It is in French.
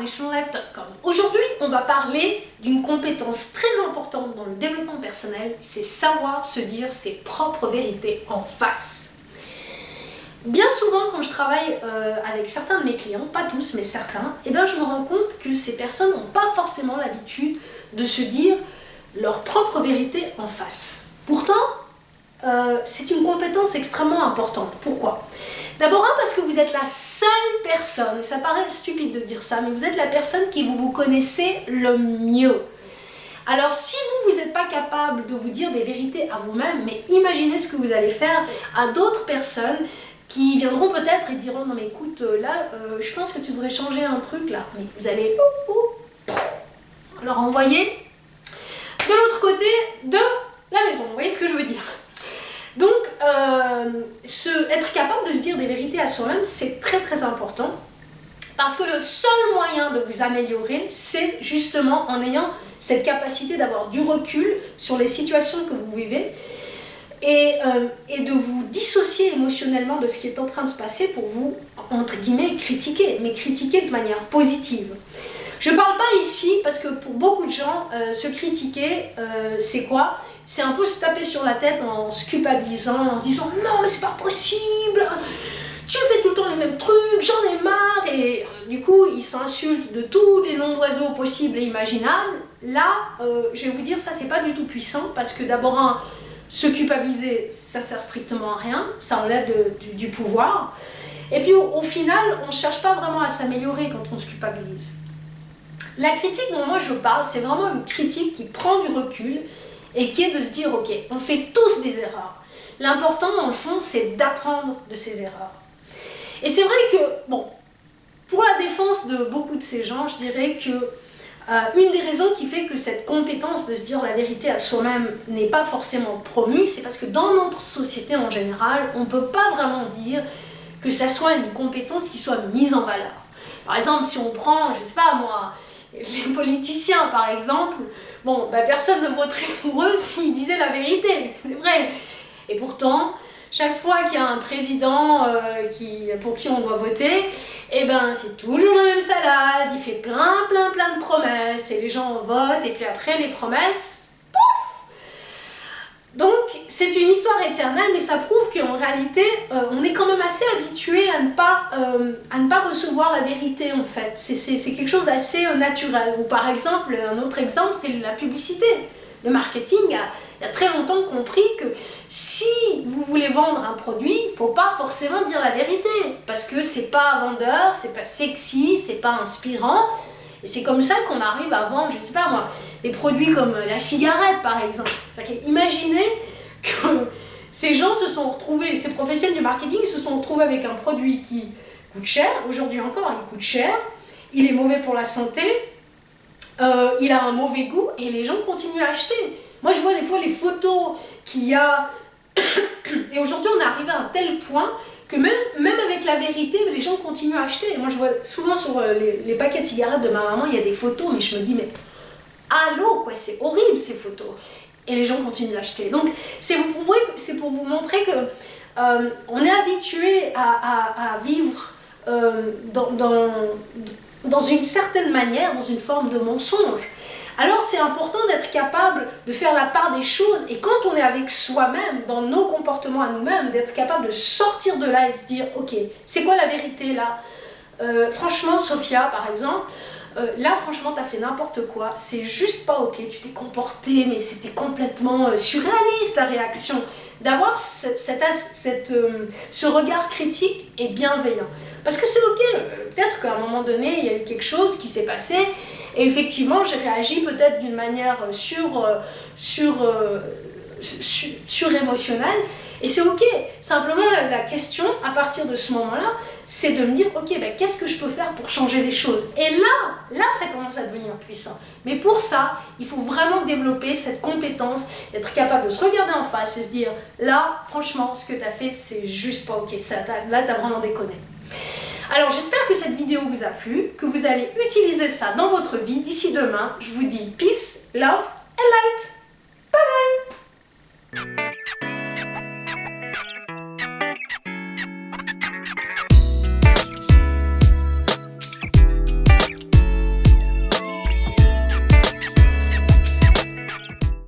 foundationlife.com. Aujourd'hui, on va parler d'une compétence très importante dans le développement personnel, c'est savoir se dire ses propres vérités en face. Bien souvent, quand je travaille avec certains de mes clients, pas tous, mais certains, je me rends compte que ces personnes n'ont pas forcément l'habitude de se dire leur propre vérité en face. Pourtant, c'est une compétence extrêmement importante. Pourquoi ? D'abord, parce que vous êtes la seule personne, ça paraît stupide de dire ça, mais vous êtes la personne qui vous connaissez le mieux. Alors, si vous n'êtes pas capable de vous dire des vérités à vous-même, mais imaginez ce que vous allez faire à d'autres personnes qui viendront peut-être et diront « Non mais écoute, là, je pense que tu devrais changer un truc là. » Mais vous allez leur envoyer de l'autre côté de la maison. Vous voyez ce que je veux dire ? Donc, être capable de se dire des vérités à soi-même, c'est très très important. Parce que le seul moyen de vous améliorer, c'est justement en ayant cette capacité d'avoir du recul sur les situations que vous vivez et de vous dissocier émotionnellement de ce qui est en train de se passer pour vous, entre guillemets, critiquer, mais critiquer de manière positive. Je ne parle pas ici parce que pour beaucoup de gens, se critiquer, c'est quoi ? C'est un peu se taper sur la tête en se culpabilisant, en se disant « Non, mais c'est pas possible, tu fais tout le temps les mêmes trucs, j'en ai marre !» Et du coup, ils s'insultent de tous les noms d'oiseaux possibles et imaginables. Là, je vais vous dire, ça, c'est pas du tout puissant parce que d'abord, se culpabiliser, ça sert strictement à rien, ça enlève du pouvoir. Et puis, au final, on ne cherche pas vraiment à s'améliorer quand on se culpabilise. La critique dont moi je parle, c'est vraiment une critique qui prend du recul et qui est de se dire, ok, on fait tous des erreurs. L'important dans le fond, c'est d'apprendre de ces erreurs. Et c'est vrai que, bon, pour la défense de beaucoup de ces gens, je dirais que une des raisons qui fait que cette compétence de se dire la vérité à soi-même n'est pas forcément promue, c'est parce que dans notre société en général, on ne peut pas vraiment dire que ça soit une compétence qui soit mise en valeur. Par exemple, si on prend, je sais pas moi, les politiciens par exemple, bon, personne ne voterait pour eux s'ils disaient la vérité, c'est vrai. Et pourtant, chaque fois qu'il y a un président pour qui on doit voter, c'est toujours la même salade, il fait plein de promesses, et les gens votent, et puis après les promesses, pouf ! Donc c'est une histoire éternelle, mais ça prouve qu'en réalité, on est quand même assez habitué à ne pas recevoir la vérité en fait. C'est quelque chose d'assez naturel. Ou par exemple, un autre exemple, c'est la publicité. Le marketing a très longtemps compris que si vous voulez vendre un produit, il ne faut pas forcément dire la vérité. Parce que c'est pas vendeur, c'est pas sexy, c'est pas inspirant. Et c'est comme ça qu'on arrive à vendre, je sais pas moi, des produits comme la cigarette par exemple. Imaginez que ces gens se sont retrouvés, ces professionnels du marketing se sont retrouvés avec un produit qui coûte cher, aujourd'hui encore il coûte cher, il est mauvais pour la santé, il a un mauvais goût et les gens continuent à acheter. Moi je vois des fois les photos qu'il y a et aujourd'hui on est arrivé à un tel point que même avec la vérité, les gens continuent à acheter. Et moi je vois souvent sur les paquets de cigarettes de ma maman, il y a des photos, mais je me dis mais allô quoi, c'est horrible ces photos. Et les gens continuent d'acheter. Donc c'est pour vous montrer que on est habitué à vivre dans une certaine manière, dans une forme de mensonge. Alors c'est important d'être capable de faire la part des choses et quand on est avec soi-même, dans nos comportements à nous-mêmes, d'être capable de sortir de là et se dire ok, c'est quoi la vérité là ? Franchement Sophia par exemple, là franchement t'as fait n'importe quoi, c'est juste pas ok, tu t'es comporté mais c'était complètement surréaliste ta réaction. D'avoir ce regard critique et bienveillant. Parce que c'est ok, peut-être qu'à un moment donné il y a eu quelque chose qui s'est passé et effectivement j'ai réagi peut-être d'une manière surémotionnelle et c'est ok. Simplement la question à partir de ce moment-là, c'est de me dire ok, qu'est-ce que je peux faire pour changer les choses? Et là ça commence à devenir puissant. Mais pour ça, il faut vraiment développer cette compétence, d'être capable de se regarder en face et se dire là, franchement, ce que tu as fait, c'est juste pas ok. Là, tu as vraiment déconné. Alors j'espère que cette vidéo vous a plu, que vous allez utiliser ça dans votre vie. D'ici demain, je vous dis peace, love and light. Bye bye.